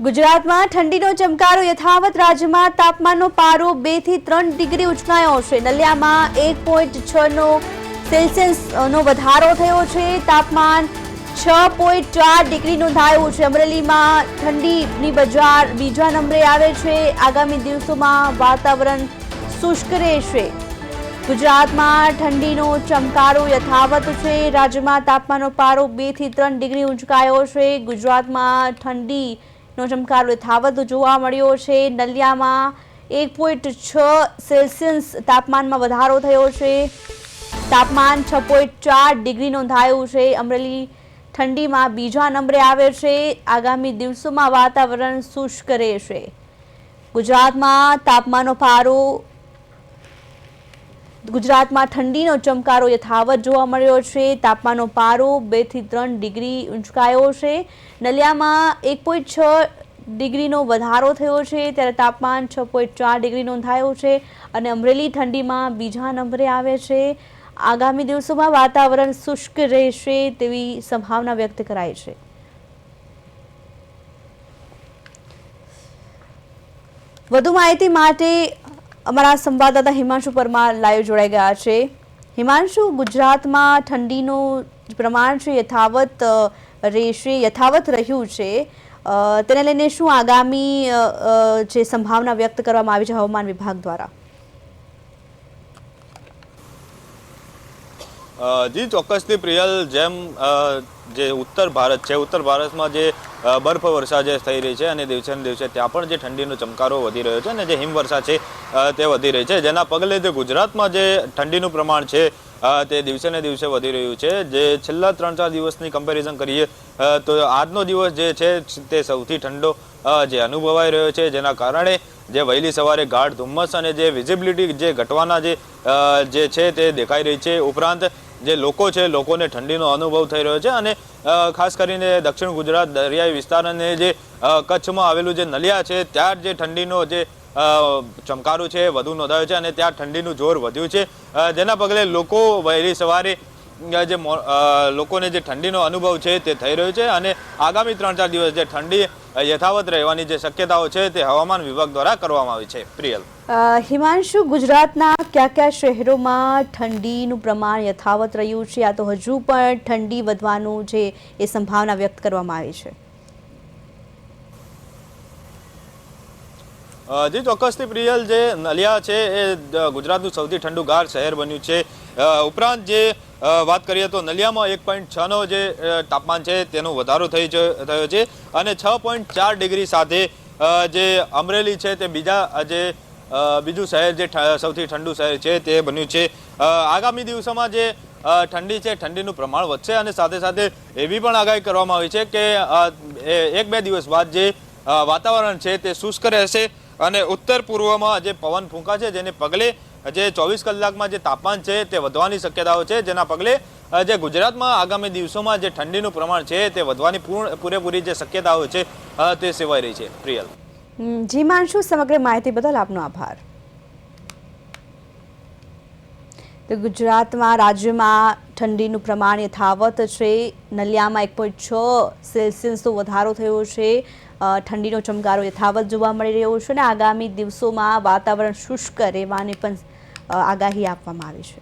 ગુજરાતમાં ઠંડીનો ચમકારો યથાવત રાજ્યમાં તાપમાનનો પારો 2 થી 3 ડિગ્રી ઉચકાયો છે। નલિયામાં 1.6 સેલ્સિયસનો વધારો થયો છે। તાપમાન 6.4 ડિગ્રી નોંધાયું છે। અમરેલીમાં ઠંડીની બજાર બીજા નંબરે આવે છે। આગામી દિવસોમાં વાતાવરણ શુષ્ક રહેશે। ગુજરાતમાં ઠંડીનો ચમકારો યથાવત છે। રાજ્યમાં તાપમાનનો પારો 2 થી 3 ડિગ્રી ઉંચકાયો છે। ગુજરાતમાં ઠંડીનો ચમકારો યથાવત જોવા મળ્યો છે। નલિયામાં 1.6 સેલ્સિયસ તાપમાનમાં વધારો થયો છે। તાપમાન 6.4 ડિગ્રી નોંધાયું છે। અમરેલી ઠંડીમાં બીજા નંબરે આવે છે। આગામી દિવસોમાં વાતાવરણ શુષ્ક રહેશે। ગુજરાતમાં ઠંડીનો ચમકારો યથાવત જોવા મળ્યો છે। તાપમાનનો પારો 2 થી 3 ડિગ્રી ઉંચકાયો છે। નલિયામાં 1.6 ડિગ્રીનો વધારો થયો છે, ત્યારે તાપમાન 6.4 ડિગ્રી નોંધાયું છે અને અમરેલી ઠંડીમાં બીજા નંબરે આવે છે। આગામી દિવસોમાં વાતાવરણ શુષ્ક રહેશે તેવી સંભાવના વ્યક્ત કરાઈ છે। વધુ માહિતી માટે અમારા સંવાદદાતા હિમાંશુ પરમાર લાઈવ જોડાઈ ગયા છે। હિમાંશુ, ગુજરાતમાં ઠંડીનું પ્રમાણ છે યથાવત રહ્યું છે, તેને લઈને શું આગામી જે સંભાવના વ્યક્ત કરવામાં આવી છે હવામાન વિભાગ દ્વારા? જી ચોક્કસથી પ્રિયલ, જેમ જે ઉત્તર ભારત છે, ઉત્તર ભારતમાં જે બરફ વર્ષા જે થઈ રહી છે અને દિવસે ને દિવસે ત્યાં પણ જે ઠંડીનો ચમકારો વધી રહ્યો છે અને જે હિમવર્ષા છે તે વધી રહી છે, જેના પગલે જે ગુજરાતમાં જે ઠંડીનું પ્રમાણ છે તે દિવસે ને દિવસે વધી રહ્યું છે। જે છેલ્લા 3-4 દિવસની કમ્પેરિઝન કરીએ તો આજનો દિવસ જે છે તે સૌથી ઠંડો જે અનુભવાઈ રહ્યો છે, જેના કારણે જે વહેલી સવારે ગાઢ ધુમ્મસ અને જે વિઝિબિલિટી જે ઘટવાના જે છે તે દેખાઈ રહી છે। ઉપરાંત જે લોકો છે, લોકોને ઠંડીનો અનુભવ થઈ રહ્યો છે અને ખાસ કરીને દક્ષિણ ગુજરાત દરિયાઈ વિસ્તાર અને જે કચ્છમાં આવેલું જે નલિયા છે ત્યાં જે ઠંડીનો જે ચમકારો છે વધુ નોંધાયો છે અને ત્યાં ઠંડીનું જોર વધ્યું છે, જેના પગલે લોકો વહેલી સવારે લોકોને જે ઠંડીનો અનુભવ છે તે થઈ રહ્યો છે અને આગામી 3-4 દિવસ જે ઠંડી યથાવત રહેવાની જે શક્યતાઓ છે તે હવામાન વિભાગ દ્વારા કરવામાં આવી છે। પ્રિયલ, હિમાંશુ, ગુજરાતના કયા શહેરોમાં ઠંડીનું પ્રમાણ યથાવત રહ્યું છે? આ તો હજુ પણ ઠંડી વધવાનું છે એ સંભાવના વ્યક્ત કરવામાં આવી છે? જી ચોક્કસથી પ્રિયલ, જે નલિયા છે એ ગુજરાતનું સૌથી ઠંડુગાર શહેર બન્યું છે। ઉપરાંત જે વાત કરીએ તો નલિયામાં 1.6નો જે તાપમાન છે તેનો વધારો થયો છે અને 6.4 ડિગ્રી સાથે જે અમરેલી છે તે બીજું શહેર જે સૌથી ઠંડુ શહેર છે તે બન્યું છે। આગામી દિવસોમાં જે ઠંડી છે, ઠંડીનું પ્રમાણ વધશે અને સાથે સાથે એવી પણ આગાહી કરવામાં આવી છે કે 1-2 દિવસ બાદ જે વાતાવરણ છે તે શુષ્ક રહેશે અને ઉત્તર પૂર્વમાં જે પવન ફૂંકા છે જેને પગલે જે 24 કલાકમાં જે તાપમાન છે તે વધવાની શક્યતાઓ છે, જેના પગલે જે ગુજરાતમાં આગામી દિવસોમાં જે ઠંડીનું પ્રમાણ છે તે વધવાની પૂરેપૂરી જે શક્યતાઓ છે તે સેવાઈ રહી છે। પ્રિયલ, જી હિમાંશુ, સમગ્ર માહિતી બદલ આપનો આભાર। તો ગુજરાતમાં રાજ્યમાં ઠંડીનું પ્રમાણ યથાવત છે। નલિયામાં 1.6 સેલ્સિયસનો વધારો થયો છે। ઠંડીનો ચમકારો યથાવત જોવા મળી રહ્યો છે અને આગામી દિવસોમાં વાતાવરણ શુષ્ક રહેવાની પણ આગાહી આપવામાં આવી છે।